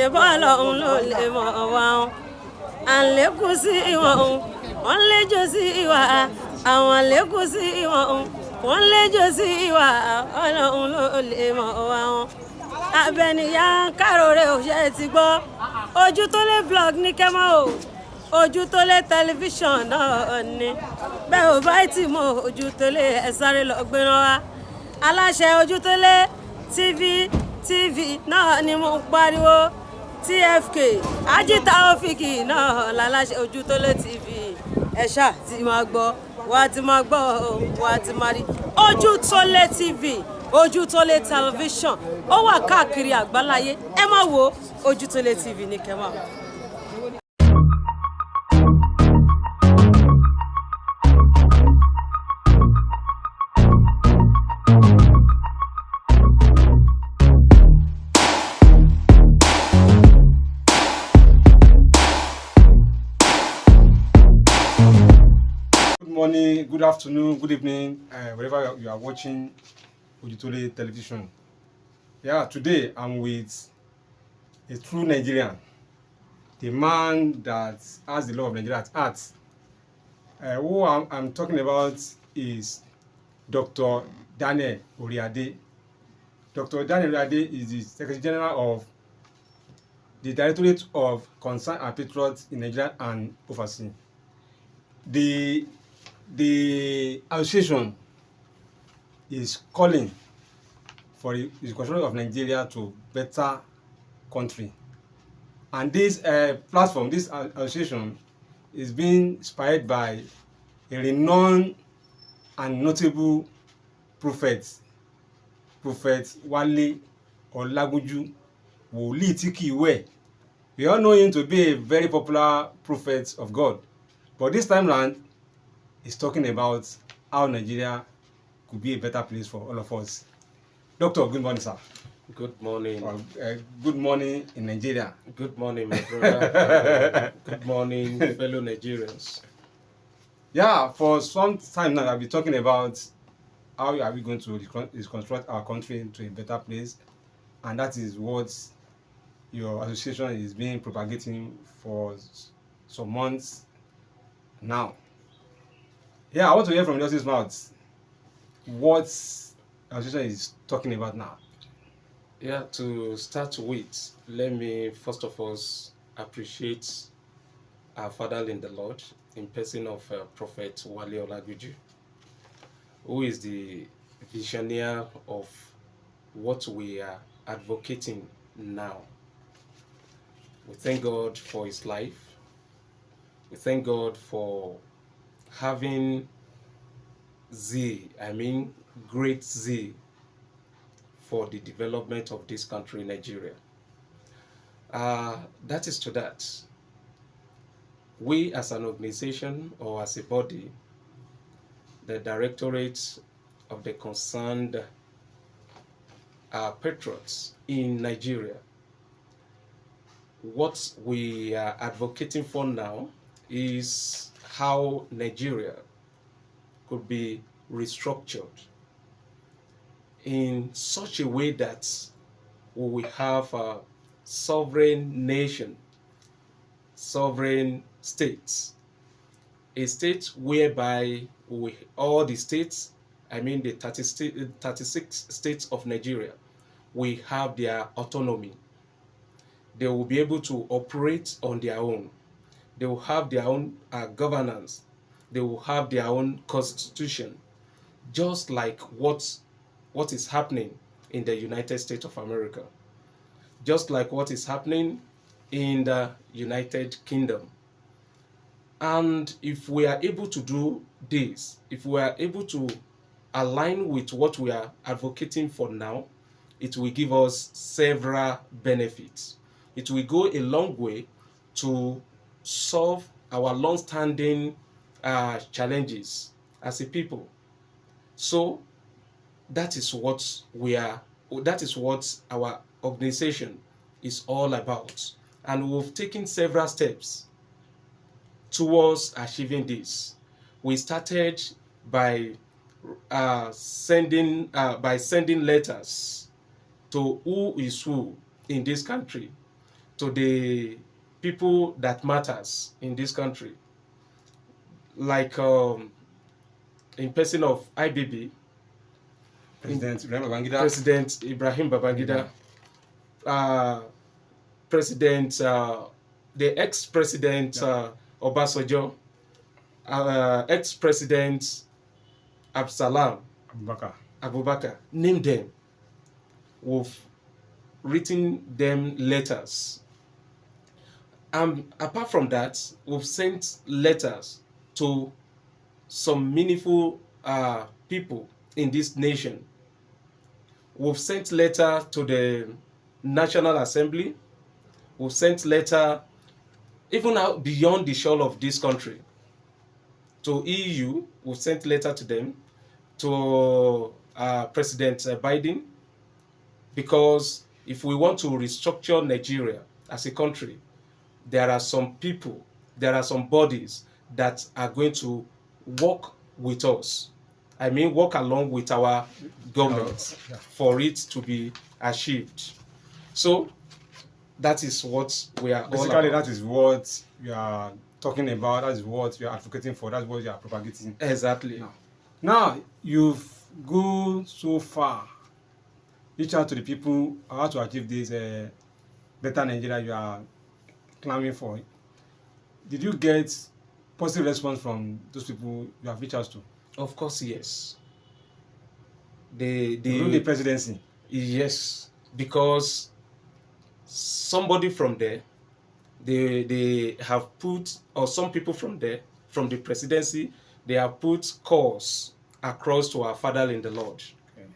ṣe bọ́ọ̀lù òun ló lè mọ̀ wá wọn. À ń lékún sí ìwọ̀n òun wọ́n ń léjò sí ìwà àwọn lékún sí ìwọ̀n òun wọ́n ń léjò sí ìwà ọlọ́run ló lè mọ̀ wá wọn. Abẹnìyà káròrè òṣè ti gbọ́ ojú tó lé blog ní kẹ́mọ́ o ojú tó lé tẹlifíṣàn náà ni bẹ́ẹ̀ ò bá tì mọ́ ojú tó lé ẹ sáré lọ gbéná wá aláṣẹ ojú tó lé tv náà ni mo ń pariwo tfk ajíta òfìkì náà láláṣẹ ojú tó lé tv ẹ ṣáà ti máa gbọ́ wà á ti máa gbọ́ wà á ti máa rí ojú tó lé tv ojú tó lé tẹlifíṣàn ó wà káàkiri àgbáláyé ẹ máa wo ojú tó lé tv ní kẹ́ máa. Good morning, good afternoon, good evening, wherever you are watching Ojutole television. Yeah, today I'm with a true Nigerian, the man that has the love of Nigeria at heart. Who I'm talking about is Dr. Daniel Oriade. Dr. Daniel Oriade is the Secretary General of the Directorate of Concern and Patriots in Nigeria and overseas. The association is calling for the construction of Nigeria to better country, and this platform, this association, is being inspired by a renowned and notable Prophet Wale Olagunju Declares. We all know him to be a very popular prophet of God, but this time around, he's talking about how Nigeria could be a better place for all of us. Doctor, good morning, sir. Good morning. Good morning in Nigeria. Good morning, my brother. Good morning, fellow Nigerians. Yeah, for some time now, I've been talking about how are we going to reconstruct our country into a better place, and that is what your association is being propagating for some months now. Yeah, I want to hear from Justice's mouth what association is talking about now. Yeah, to start with, let me first of all appreciate our Father in the Lord in person of Prophet Wale Olagunju, who is the visionary of what we are advocating now. We thank God for his life. We thank God for having great zeal for the development of this country, Nigeria. That is to that. We as an organization or as a body, the Directorate of the Concerned Patriots in Nigeria, what we are advocating for now is how Nigeria could be restructured in such a way that we will have a sovereign nation, sovereign states, a state whereby all the states, the 36 states of Nigeria, will have their autonomy. They will be able to operate on their own. They will have their own governance. They will have their own constitution, just like what is happening in the United States of America, just like what is happening in the United Kingdom. And if we are able to do this, if we are able to align with what we are advocating for now, it will give us several benefits. It will go a long way to solve our long-standing challenges as a people. So that is what our organization is all about. And we've taken several steps towards achieving this. We started by sending letters to who is who in this country to the people that matters in this country, like in person of IBB, President Ibrahim Babangida, President, the ex-president Obasanjo, ex-president Absalam Abubakar, name them. We've written them letters. Apart from that, we've sent letters to some meaningful people in this nation. We've sent letter to the National Assembly. We've sent letter even out beyond the shore of this country. To EU, we've sent letter to them, to President Biden, because if we want to restructure Nigeria as a country, there are some people, there are some bodies that are going to work with us. I mean, work along with our government for it to be achieved. So that is what we are basically all about. that is what you are talking about, that is what you are advocating for, that's what you are propagating. Exactly. Now you've gone so far, reach out to the people how to achieve this better Nigeria you are clamoring for. Did you get positive response from those people you have reached out to? Of course, yes. During the presidency? Yes, because somebody from there, they have put, or some people from there, from the presidency, they have put calls across to our Father in the Lord, okay,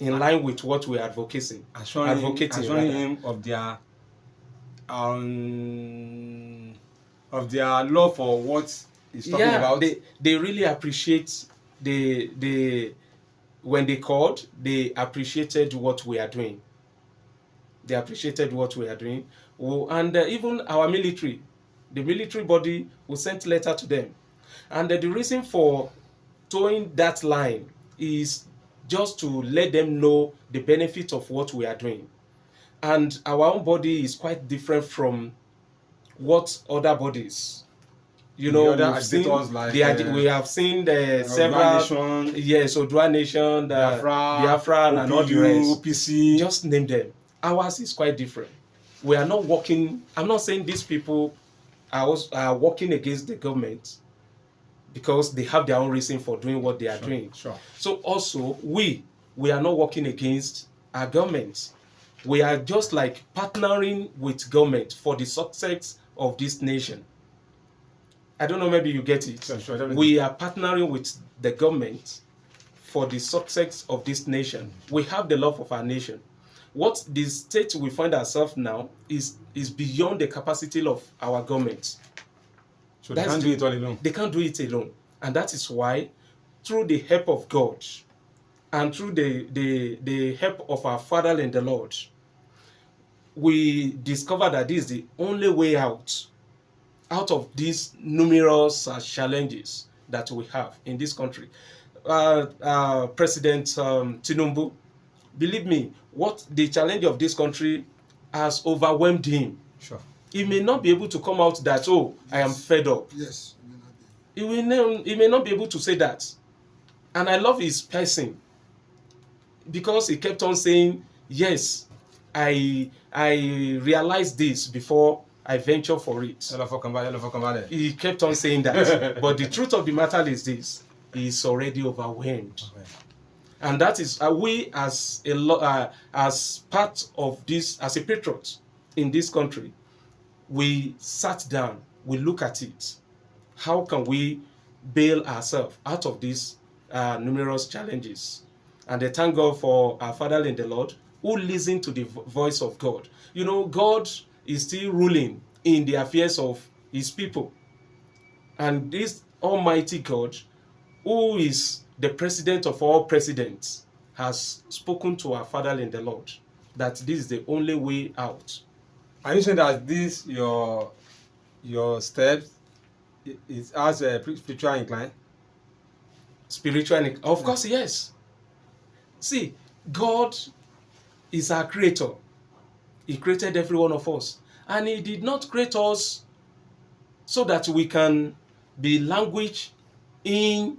in line with what we are advocating. Assuring him of their love for what he's talking about. They really appreciate when they called, they appreciated what we are doing. They appreciated what we are doing. And even our military, the military body, we sent letter to them. And the reason for towing that line is just to let them know the benefit of what we are doing. And our own body is quite different from what other bodies, you know, we have seen several Nation, yes, Odua Nation, Biafra, and all the rest. OPC. Just name them. Ours is quite different. We are not working. I'm not saying these people are working against the government, because they have their own reason for doing what they are doing. Sure. So also we are not working against our government. We are just like partnering with government for the success of this nation. I don't know, maybe you get it. Sure, we are partnering with the government for the success of this nation. We have the love of our nation. What the state we find ourselves now is beyond the capacity of our government. So they can't do it all alone. They can't do it alone. And that is why, through the help of God and through the help of our Father in the Lord, we discovered that this is the only way out of these numerous challenges that we have in this country. President Tinubu, believe me, what the challenge of this country has overwhelmed him. Sure. He may not be able to come out that, oh, yes, I am fed up. Yes. He may not be able to say that. And I love his person, because he kept on saying, yes, I realized this before I venture for it. He kept on saying that. But the truth of the matter is this: he is already overwhelmed. Okay. And that is we as part of this, as a patriot in this country, we sat down, we look at it. How can we bail ourselves out of these numerous challenges? And I thank God for our Father in the Lord, who listen to the voice of God. You know, God is still ruling in the affairs of his people. And this Almighty God, who is the president of all presidents, has spoken to our Father in the Lord that this is the only way out. Are you saying that this your steps is as a spiritual incline? Of course, yes. See, God is our creator. He created every one of us. And he did not create us so that we can be language in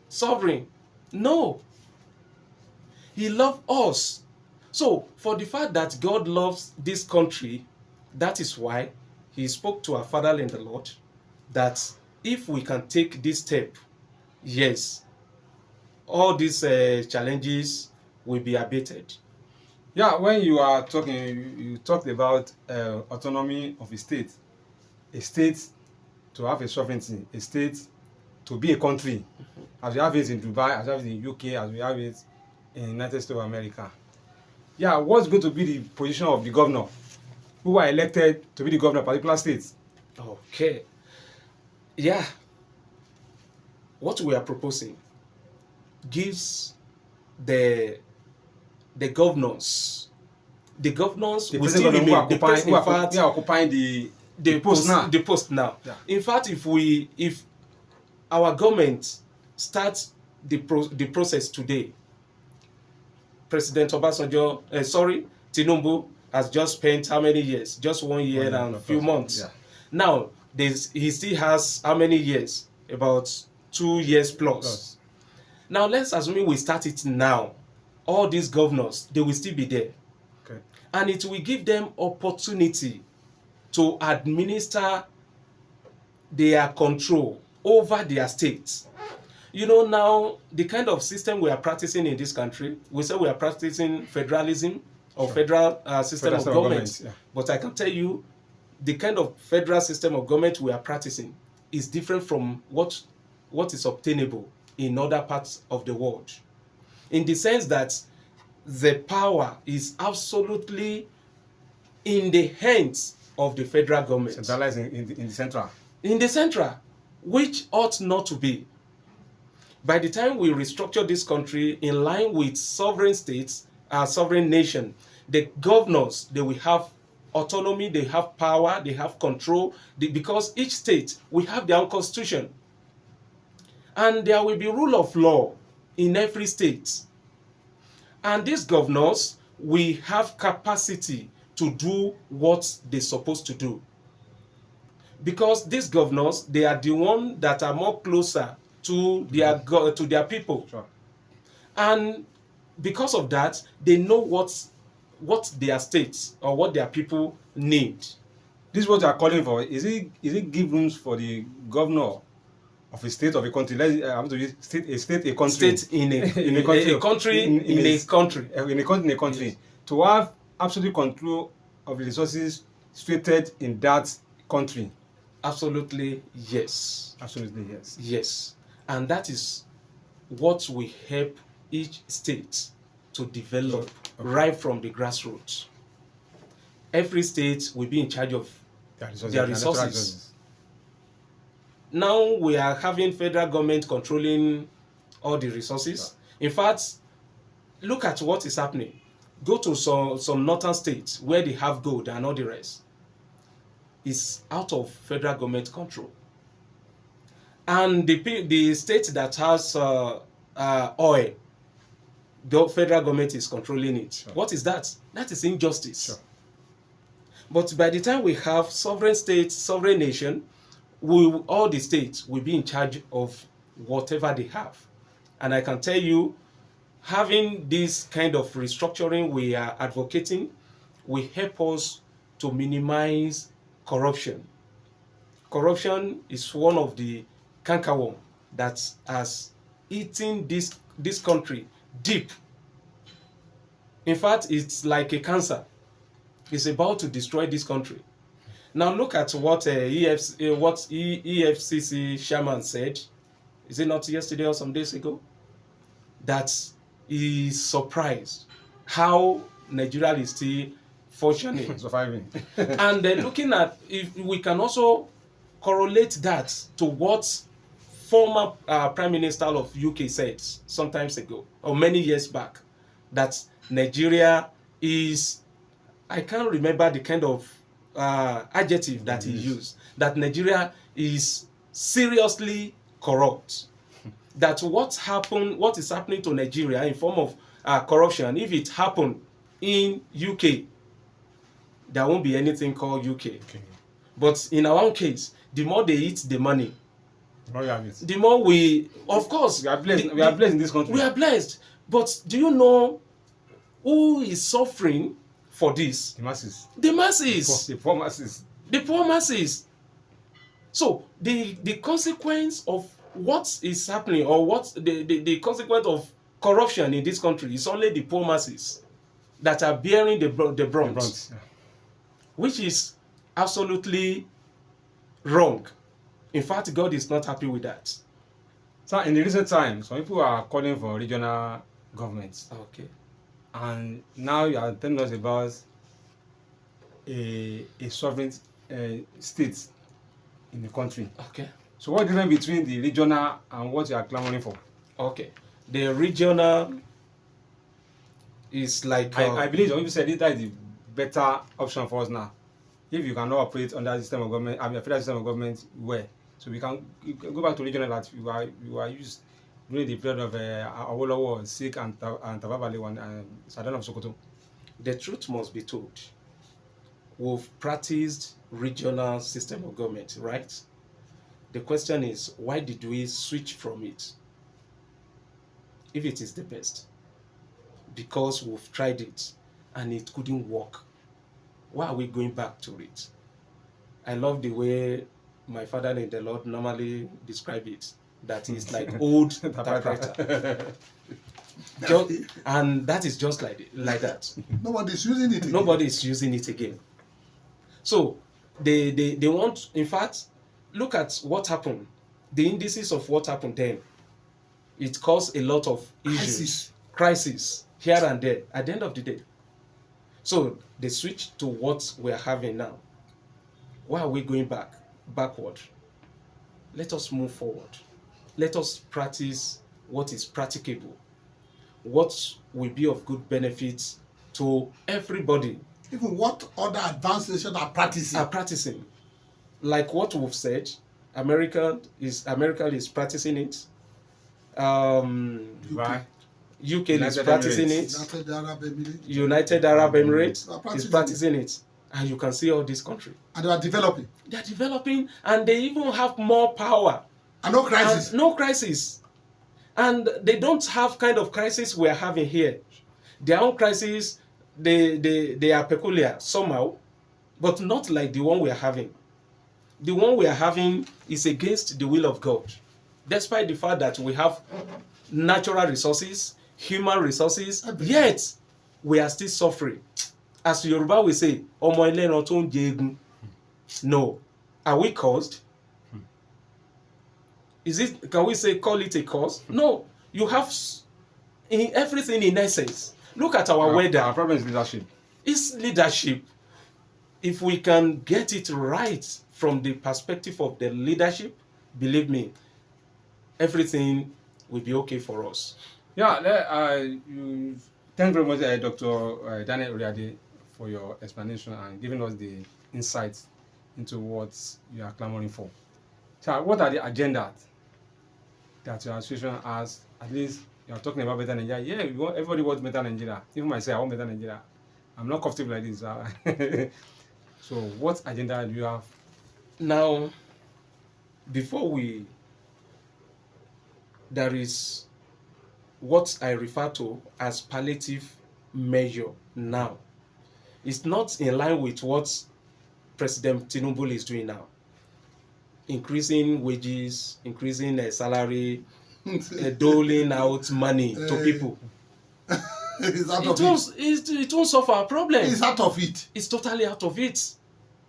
sovereign. No. He loved us. So, for the fact that God loves this country, that is why he spoke to our Father in the Lord that if we can take this step, yes, all these challenges will be abated. Yeah, when you are talking, you talked about autonomy of a state to have a sovereignty, a state to be a country, as we have it in Dubai, as we have it in UK, as we have it in the United States of America. Yeah, what's going to be the position of the governor who are elected to be the governor of a particular state? Okay. Yeah. What we are proposing gives the governors will still remain the person who are occupying the post now. The post now. Yeah. In fact, if our government starts the process today, President Obasanjo, Tinubu has just spent how many years? Just 1 year and a few months. Yeah. Now, he still has how many years? About 2 years plus. Now, let's assume we start it now. All these governors, they will still be there. Okay. And it will give them opportunity to administer their control over their states. You know, now, the kind of system we are practicing in this country, we say we are practicing federalism or federal system of government. Yeah. But I can tell you, the kind of federal system of government we are practicing is different from what is obtainable in other parts of the world. In the sense that the power is absolutely in the hands of the federal government. Centralized in the central. In the central, which ought not to be. By the time we restructure this country in line with sovereign states, our sovereign nation, the governors, they will have autonomy, they have power, they have control, because each state will have their own constitution. And there will be rule of law in every state. And these governors will have capacity to do what they're supposed to do. Because these governors, they are the ones that are more closer to their people. Sure. And because of that, they know what their states or what their people need. This is what they are calling for. Is it give rooms for the governor of a state of a country? I want to use a country. State in a country. To have absolute control of the resources situated in that country. Absolutely yes. Absolutely yes. Yes. And that is what will help each state to develop right from the grassroots. Every state will be in charge of their resources. Now we are having federal government controlling all the resources. In fact, look at what is happening. Go to some northern states where they have gold and all the rest. It's out of federal government control. And the state that has oil, the federal government is controlling it. Sure. What is that? That is injustice. Sure. But by the time we have sovereign states, sovereign nation, all the states will be in charge of whatever they have. And I can tell you, having this kind of restructuring we are advocating will help us to minimize corruption. Corruption is one of the cankerworm that has eaten this country deep. In fact, it's like a cancer. It's about to destroy this country. Now look at what EFCC chairman said. Is it not yesterday or some days ago? That he is surprised how Nigeria is still functioning. Surviving. And then looking at, if we can also correlate that to what former Prime Minister of UK said some time ago, or many years back, that Nigeria is, I can't remember the kind of adjective that he used, that Nigeria is seriously corrupt. That what is happening to Nigeria in form of corruption, if it happened in UK, there won't be anything called UK. But in our own case, the more they eat the money, the more we, of course, we are blessed. We are blessed in this country. We are blessed. But do you know who is suffering for this? The masses. The masses. The poor masses. The poor masses. So the consequence of what is happening, or what the consequence of corruption in this country, is only the poor masses that are bearing the brunt, which is absolutely wrong. In fact, God is not happy with that. So in the recent times, some people are calling for regional governments. Okay. And now you are telling us about a sovereign state in the country. Okay. So what's the difference between the regional and what you are clamoring for? Okay. The regional is like... I believe some people said that is the better option for us now. If you cannot operate under the system of government, I mean, a federal system of government, where? So we can go back to regional that we were used during the period of Awolowo, Sikh, and Tafawa Balewa, and Sadan of Sokoto. The truth must be told. We've practiced regional system of government, right? The question is, why did we switch from it? If it is the best, because we've tried it and it couldn't work, why are we going back to it? I love the way my father in the Lord normally describe it, that is like old typewriter. And that is just like that. Nobody's using it again. Nobody is using it again. So they want, in fact, look at what happened. The indices of what happened then. It caused a lot of issues, crisis here and there at the end of the day. So they switched to what we're having now. Why are we going backward? Let us move forward. Let us practice what is practicable, what will be of good benefit to everybody. Even what other advanced nations are practicing. Like what we've said, America is practicing it. UK is practicing it. United Arab Emirates is practicing it. And you can see all this country. And they are developing. They are developing, and they even have more power. And no crisis. And no crisis. And they don't have kind of crisis we're having here. Their own crisis, they are peculiar somehow, but not like the one we are having. The one we are having is against the will of God. Despite the fact that we have natural resources, human resources, yet we are still suffering. As Yoruba will say, Omo Eleran to nje egun. No. Are we caused? Can we say, call it a cause? No. You have everything in essence. Look at our weather. Our problem is leadership. It's leadership. If we can get it right from the perspective of the leadership, believe me, everything will be okay for us. Yeah, thank you very much, Dr. Daniel Oriade, for your explanation and giving us the insights into what you are clamoring for. So, what are the agendas that your association has? At least you are talking about better Nigeria. Yeah, everybody wants better Nigeria. Even myself, I want better Nigeria. I'm not comfortable like this. So, what agenda do you have? Now, there is what I refer to as palliative measure now. It's not in line with what President Tinubu is doing now. Increasing wages, increasing salary, doling out money to people. It won't solve our problem. It's out of it. It's totally out of it.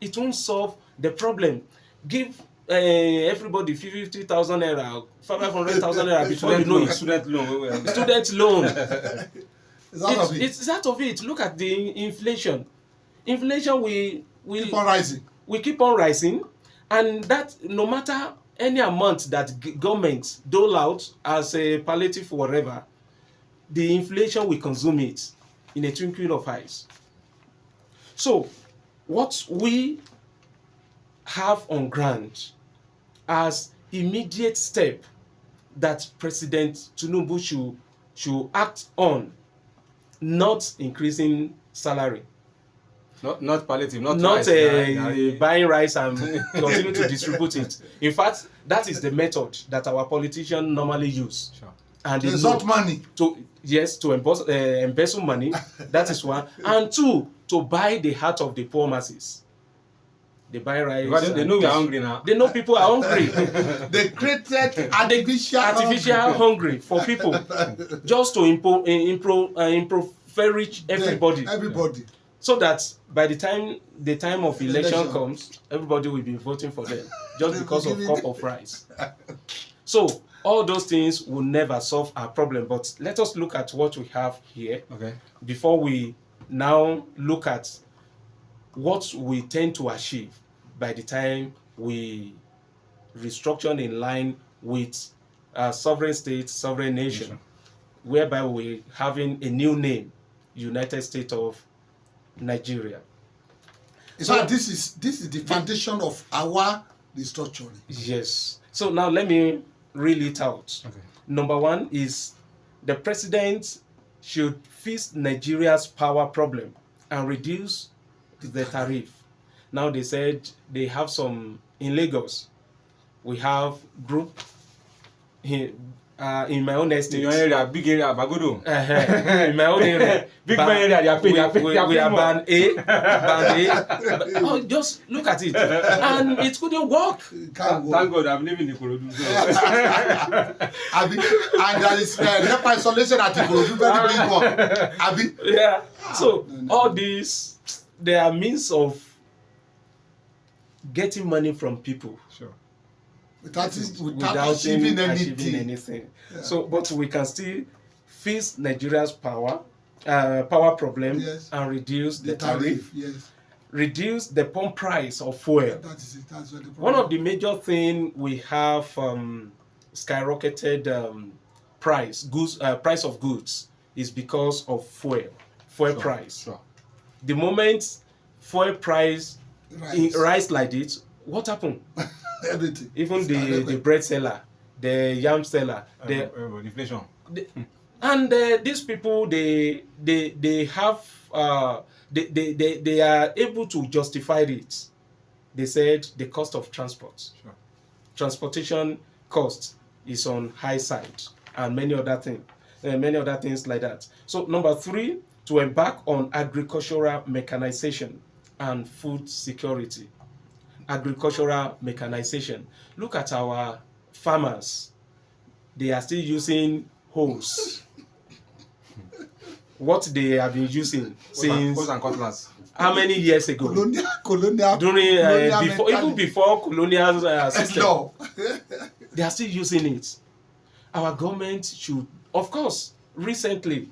It won't solve the problem. Give everybody 50,000 naira, 500,000 naira before you know it. Student loan. Student loan. It's out of it. It's out of it. Look at the inflation. Inflation we keep on rising. We keep on rising, and that no matter any amount that government dole out as a palliative or whatever, the inflation will consume it in a twinkling of eyes. So, what we have on ground as immediate step that President Tinubu should act on, not increasing salary. Not palliative, not not rice, buying rice and continue to distribute it. In fact, that is the method that our politicians normally use. Sure. And To extort money. To embezzle money. That is one. And two, to buy the heart of the poor masses. They buy rice. Because they know we are hungry now. They know people are hungry. They created artificial hungry for people, just to impoverish everybody. Everybody. So that by the time of election comes, everybody will be voting for them just because of cup of rice. So all those things will never solve our problem. But let us look at what we have here before we now look at what we tend to achieve by the time we restructure in line with sovereign state, sovereign nation, whereby we're having a new name, United States of Nigeria. So this is the foundation of our restructuring. Yes. So now let me reel it out. Number one is the president should fix Nigeria's power problem and reduce the tariff. Now they said they have some in Lagos. We have group in my own estate. In your area, big area, Bagodo. In my own area. Big area, they are paid. We are band A. Oh, just look at it. And it couldn't work. Thank God I'm living in Ikorodu. And there is NEPA isolation at Ikorodu, very big one. Yeah. So all these, there are means of getting money from people. Sure. Without achieving anything. Yeah. So, but we can still fix Nigeria's power problem, and reduce the tariff. Reduce the pump price of fuel. That is it. That's what the problem. One of the major things we have skyrocketed price of goods is because of fuel price. Sure. The moment fuel price rise like this, what happened? Everything. Even the bread seller, the yam seller, the inflation. And these people, they are able to justify it. They said the cost of transport, transportation cost is on high side, and many other things like that. So number three, to embark on agricultural mechanization and food security. Agricultural mechanization. Look at our farmers. They are still using hoes. What they have been using since hoes and cutlass. How many years ago? Colonial. Even before colonial system. No. They are still using it. Our government should, of course, recently,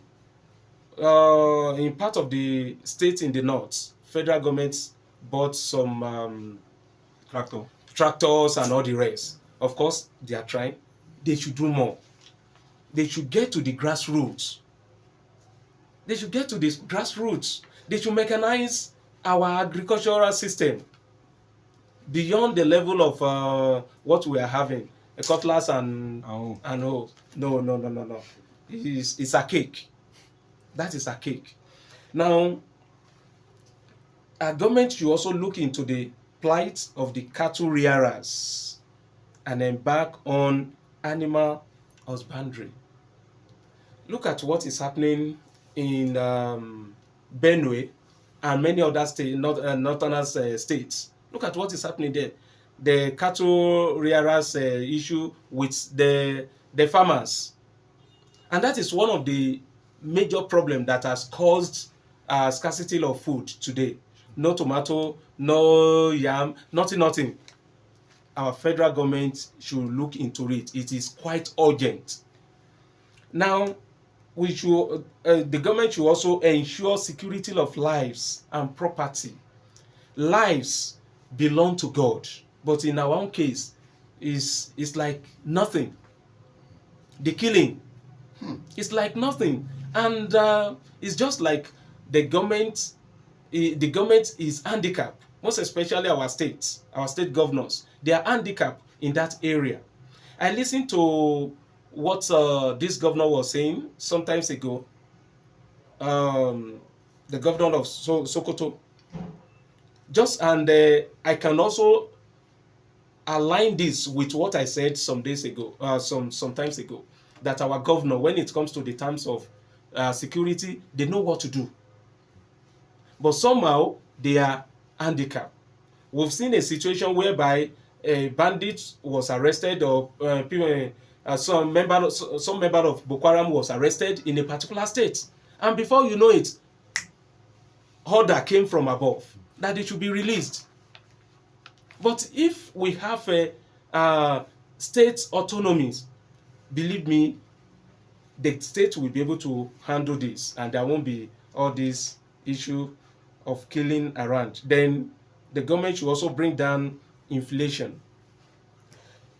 in part of the state in the north, federal government bought some tractors and all the rest. Of course, they are trying. They should do more. They should get to the grassroots. They should mechanize our agricultural system beyond the level of what we are having. A cutlass and hoe. No. It's a cake. That is a cake. Now, our government should also look into the plight of the cattle rearers and embark on animal husbandry. Look at what is happening in Benue and many other northern states. Look at what is happening there. The cattle rearers issue with the farmers. And that is one of the major problems that has caused scarcity of food today. No tomato, no yam, nothing. Our federal government should look into it. It is quite urgent. Now, the government should also ensure security of lives and property. Lives belong to God, but in our own case, it's like nothing. The killing is like nothing, and it's just like the government. The government is handicapped, most especially our state governors. They are handicapped in that area. I listened to what this governor was saying some times ago. The governor of Sokoto, I can also align this with what I said some days ago, some times ago, that our governor, when it comes to the terms of security, they know what to do. But somehow they are handicapped. We've seen a situation whereby a bandit was arrested, or some member of Boko Haram was arrested in a particular state, and before you know it, order came from above that they should be released. But if we have state autonomies, believe me, the state will be able to handle this, and there won't be all this issue of killing around. Then the government should also bring down inflation.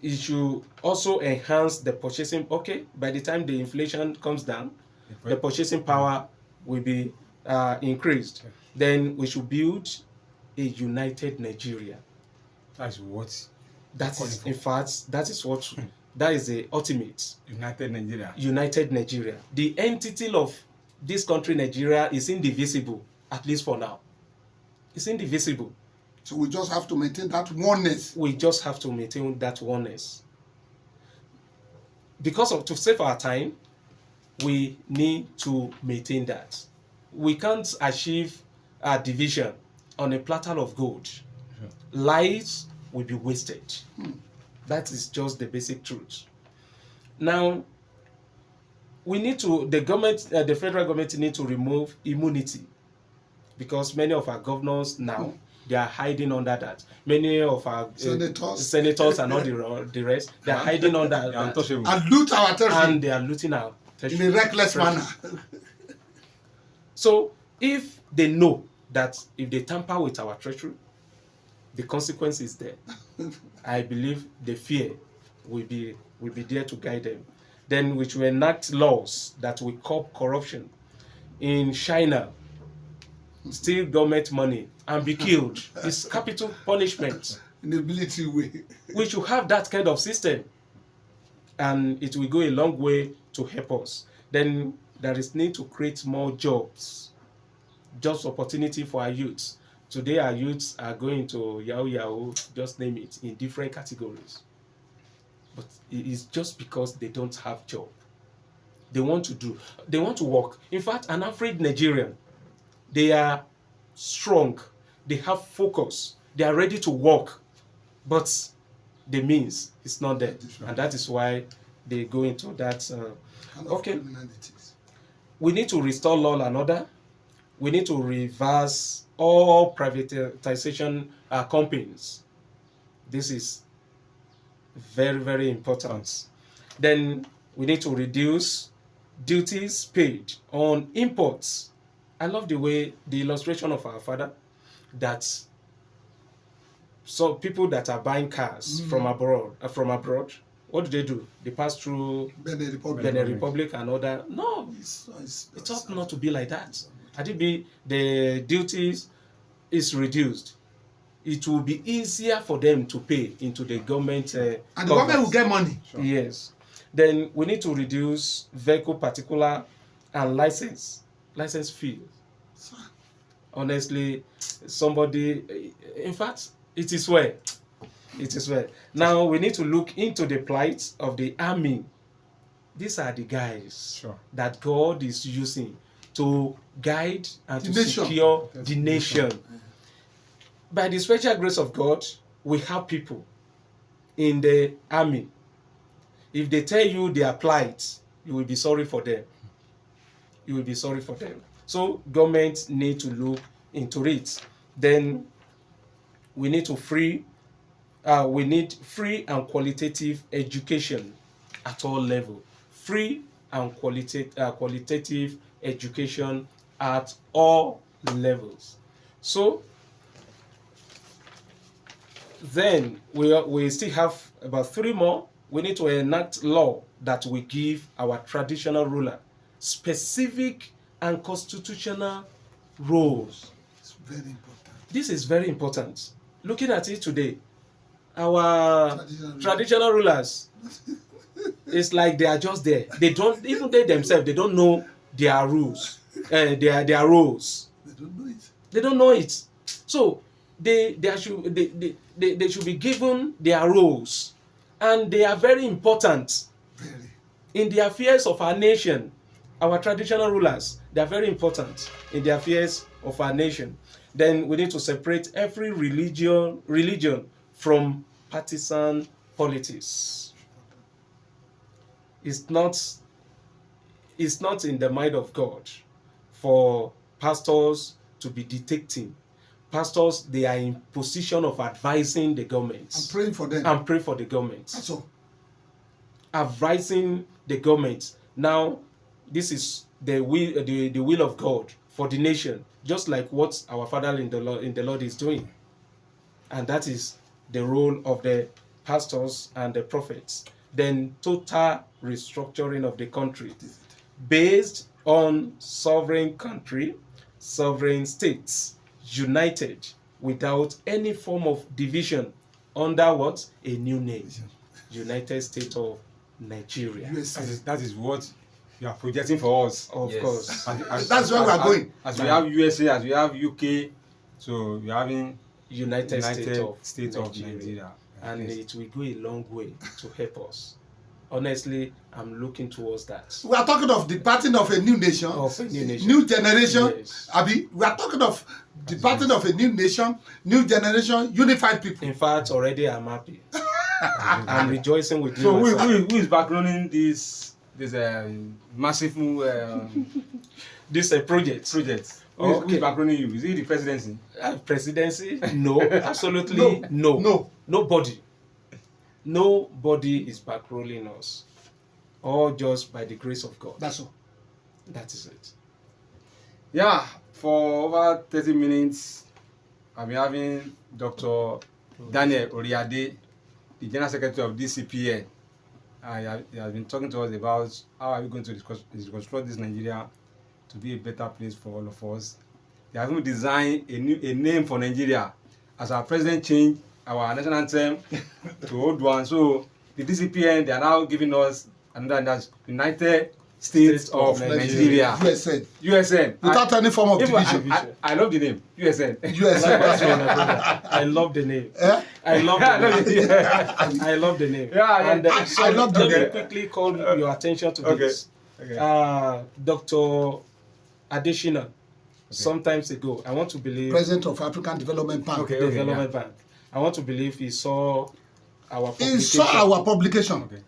It should also enhance the purchasing. Okay, by the time the inflation comes down, the purchasing power will be increased. Then we should build a united Nigeria. That's what. That is, in fact, that is what. That is the ultimate. United Nigeria. United Nigeria. The entity of this country, Nigeria, is indivisible, at least for now. It's indivisible. So we just have to maintain that oneness. We just have to maintain that oneness. To save our time, we need to maintain that. We can't achieve a division on a platter of gold. Sure. Lives will be wasted. That is just the basic truth. Now, the federal government need to remove immunity, because many of our governors now, they are hiding under that. Many of our senators and all the rest, they are hiding under that. And loot our territory. And they are looting our territory. In a reckless manner. So, if they know that if they tamper with our treasury, the consequence is there, I believe the fear will be there to guide them. Then we should enact laws that will curb corruption. In China, steal government money and be killed is capital punishment. In a military way. We should have that kind of system, and it will go a long way to help us. Then there is need to create more jobs opportunity for our youths. Today our youths are going to yahoo, just name it, in different categories. But it is just because they don't have job. They want to work. In fact, an average Nigerian, they are strong, they have focus, they are ready to work, but the means is not there. And that is why they go into that. Okay. We need to restore law and order. We need to reverse all privatization companies. This is very, very important. Then we need to reduce duties paid on imports. I love the illustration of our father, that so people that are buying cars from abroad, what do? They pass through Benin Republic and other. No, it ought not to be like that. Had it be the duties is reduced, it will be easier for them to pay into the government. And the government will get money. Sure. Yes. Then we need to reduce vehicle particular and license fees. Honestly, in fact, it is well. Now we need to look into the plight of the army. These are the guys that God is using to guide and to secure the nation. By the special grace of God, we have people in the army. If they tell you their plight, you will be sorry for them. So government need to look into it. Then we need free and qualitative education at all levels. Free and qualitative education at all levels. So then we still have about 3 more. We need to enact law that will give our traditional ruler specific and constitutional roles. It's very important. This is very important. Looking at it today, our traditional rulers, it's like they are just there. They don't, even they themselves, they don't know their rules, their roles. They don't know it. They don't know it. So they should be given their roles, and they are very important in the affairs of our nation. Our traditional rulers, they are very important in the affairs of our nation. Then we need to separate every religion from partisan politics. It's not in the mind of God for pastors to be dictating. Pastors, they are in position of advising the government. I'm praying for them. And pray for the government. That's all. Advising the government. Now, this is the will of God for the nation, just like what our Father in the Lord is doing. And that is the role of the pastors and the prophets. Then total restructuring of the country based on sovereign country, sovereign states, united without any form of division under what? A new name. United States of Nigeria. That is what you are projecting for us. Of course. That's where we are going. As we have USA, as we have UK, so we are having United States of Nigeria. Nigeria. And Yes. it will go a long way to help us. Honestly, I'm looking towards that. We are talking of the parting of a new nation, new generation. Yes. Abi, we are talking of the parting of a new nation, new generation, unified people. In fact, already I'm happy. I'm rejoicing with you. So myself. who is backrunning this massive This project. project? Who Okay. is backrunning you? Is it the presidency? Presidency? No, absolutely no. Nobody. Nobody is backrolling us. All just by the grace of God. That's all. That is it. Yeah, for over 30 minutes, I've been having Dr. Daniel Oriade, the General Secretary of DCPN. He has been talking to us about how are we going to reconstruct this Nigeria to be a better place for all of us. They have even designed a name for Nigeria as our president changed our national anthem to old one. So the DCPN, they are now giving us another, and that's United States of Nigeria. USN. USN. Without any form of Even division. I love the name. USN. USN. I love the name. Eh? I love the name. I love the name. Yeah, And I love the let me name. quickly call your attention to Okay. this. Okay. Dr. Adeshina, sometimes ago, I want to believe President of African Development Bank. Okay. Development Bank. I want to believe he saw our publication. He saw our publication. Okay.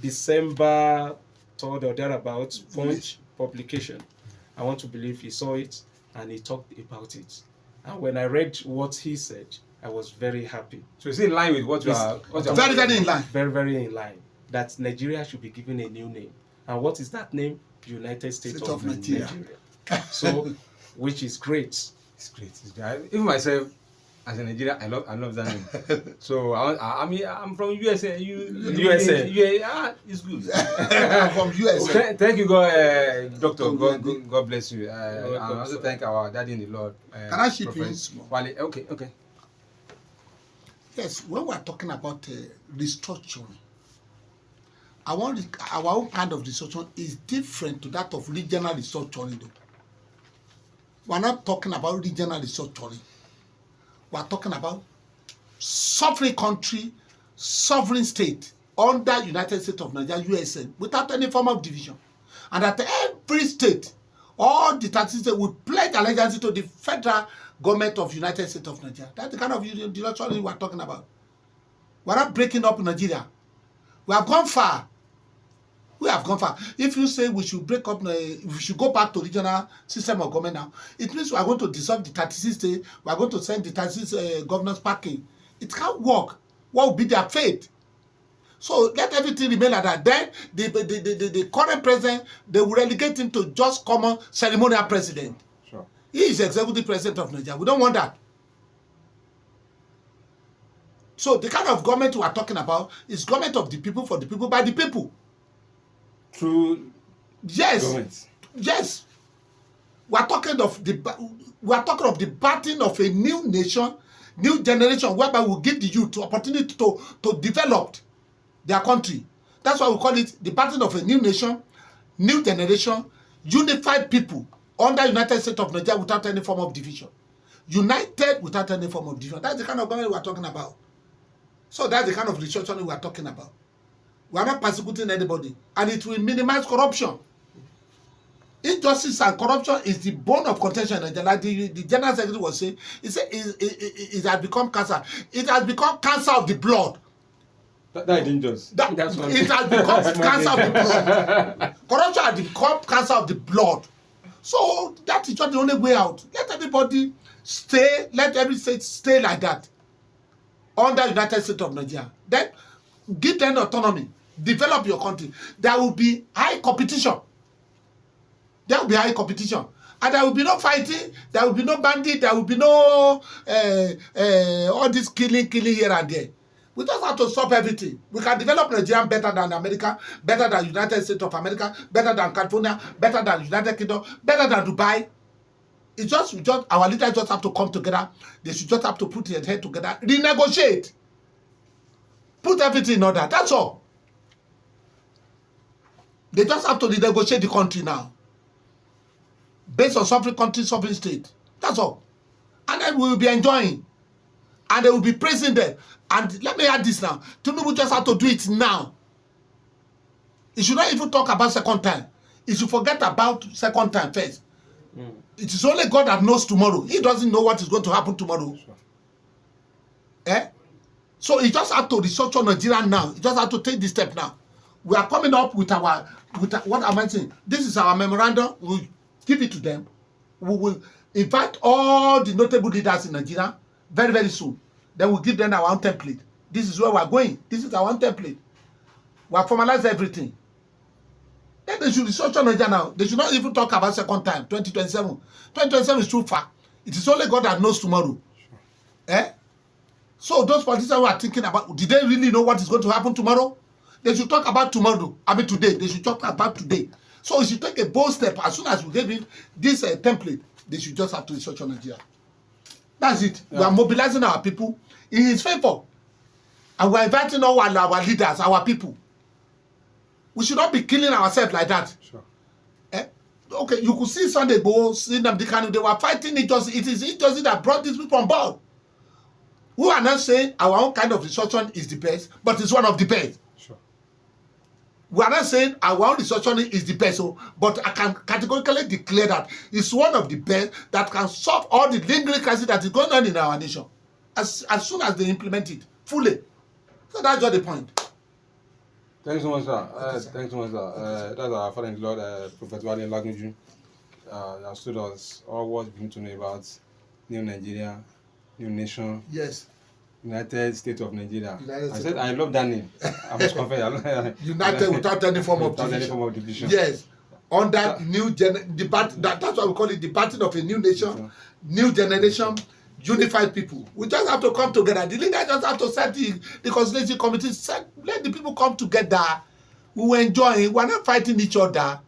December 3rd or thereabouts, Punch publication. I want to believe he saw it and he talked about it. And when I read what he said, I was very happy. So it's in line with what you are. Very, very in line. Very, very in line. That Nigeria should be given a new name. And what is that name? United States of Nigeria. So, which is great. It's great. It's great. Even myself, as a Nigerian, I love that name. So I'm from USA. USA. It's good. From USA. Thank you, Doctor. God bless you. I also thank our Daddy in the Lord. Can I ship you Prophet small? Wale. Okay. Yes, when we are talking about restructuring, our own kind of restructuring is different to that of regional restructuring. Though. We are not talking about regional restructuring. We are talking about sovereign country, sovereign state under United States of Nigeria, USN, without any form of division. And that every state, all the 30 states will pledge allegiance to the federal government of United States of Nigeria. That's the kind of restructuring we are talking about. We are not breaking up Nigeria. We have gone far. We have gone far. If you say we should break up, we should go back to regional system of government now, it means we are going to dissolve the 36 states, we are going to send the 36 governors packing. It can't work. What will be their fate? So let everything remain like that. Then the current president, they will relegate him to just common ceremonial president. Sure. He is executive president of Nigeria. We don't want that. So the kind of government we are talking about is government of the people, for the people, by the people. True. Yes. Government. Yes. We are talking of the parting of a new nation, new generation, whereby we give the youth opportunity to develop their country. That's why we call it the parting of a new nation, new generation, unified people under United States of Nigeria without any form of division. united without any form of division. That's the kind of government we are talking about. So that's the kind of restructuring we are talking about. We are not persecuting anybody, and it will minimize corruption. Injustice and corruption is the bone of contention. Like the General Secretary was saying, it has become cancer. It has become cancer of the blood. That is dangerous. It has become cancer of the blood. Corruption has become cancer of the blood. So that is just the only way out. Let everybody stay, let every state stay like that under United States of Nigeria. Then give them autonomy. Develop your country. There will be high competition. There will be high competition. And there will be no fighting, there will be no bandit, there will be no all this killing here and there. We just have to stop everything. We can develop Nigeria better than America, better than United States of America, better than California, better than United Kingdom, better than Dubai. It's just our leaders just have to come together. They should just have to put their head together, renegotiate, put everything in order. That's all. They just have to renegotiate the country now, based on sovereign country, sovereign state. That's all. And then we will be enjoying. And they will be praising them. And let me add this now. Tinubu just have to do it now. He should not even talk about second time. He should forget about second time first. It is only God that knows tomorrow. He doesn't know what is going to happen tomorrow. Sure. So he just have to restructure Nigeria now. He just have to take this step now. We are coming up with what am I saying? This is our memorandum. We'll give it to them. We will invite all the notable leaders in Nigeria very, very soon. Then we'll give them our own template. This is where we are going. This is our own template. We have formalized everything. Then they should restructure Nigeria now. They should not even talk about second time, 2027. 2027 is too far. It is only God that knows tomorrow. Sure. So those politicians who are thinking about, did they really know what is going to happen tomorrow? They should talk about tomorrow. I mean today. They should talk about today. So we should take a bold step. As soon as we give him this template, they should just have to restructure Nigeria. That's it. Yeah. We are mobilizing our people in his favor. And we are inviting all our leaders, our people. We should not be killing ourselves like that. Sure. Okay, you could see Sunday Igboho, see Nnamdi Kanu, they were fighting injustice. It is injustice that brought these people on board. We are not saying our own kind of restructuring is the best, but it's one of the best. Sure. We are not saying our own restructuring is the best, but I can categorically declare that it's one of the best that can solve all the lingering crisis that is going on in our nation as soon as they implement it fully. So that's just the point. Thanks so much, sir. Thanks so much, sir. That's our father in Lord, Prophet Wale Olagunju. That stood us all what we need to know about new Nigeria, new nation. Yes. United States of Nigeria. I said I love that name. I must confess. United without any form of division. Any form of division. Yes. On that new that's why we call it the parting of a new nation, new generation, unified people. We just have to come together. The leaders just have to set the conciliation committee, let the people come together. We will enjoy. We are not fighting each other.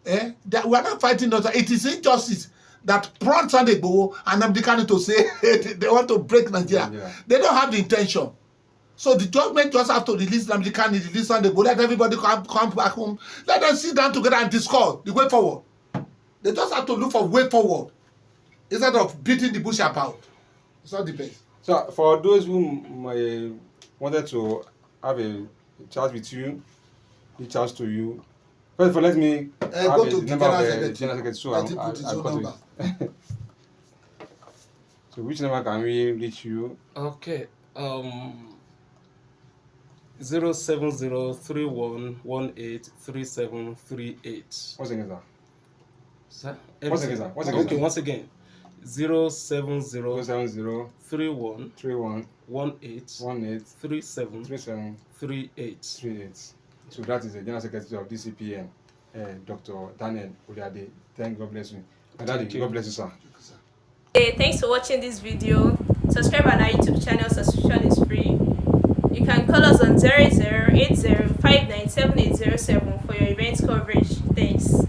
We are not fighting each other. It is injustice that prompts Sunday Igboho and Nnamdi Kanu to say they want to break Nigeria. Yeah. They don't have the intention. So the government just have to release Nnamdi Kanu, release Sunday Igboho, let everybody come back home. Let them sit down together and discuss the way forward. They just have to look for way forward instead of beating the bush about. It's not the best. So for those who wanted to have a chat with you, reach out to you. First of all, let me go to the number of the General Secretary. So I'll call it. So which number can we reach you? Okay. 07031183738. Once again, Sir? Once again, sir. Okay, once again. 07031 31 18 3738. So that is the General Secretary of DCPN, Dr. Daniel Uriade. Thank God bless you. And Daddy, God bless you, sir. Hey, thanks for watching this video. Subscribe on our YouTube channel. Subscription is free. You can call us on 0080 597807 for your event coverage. Thanks.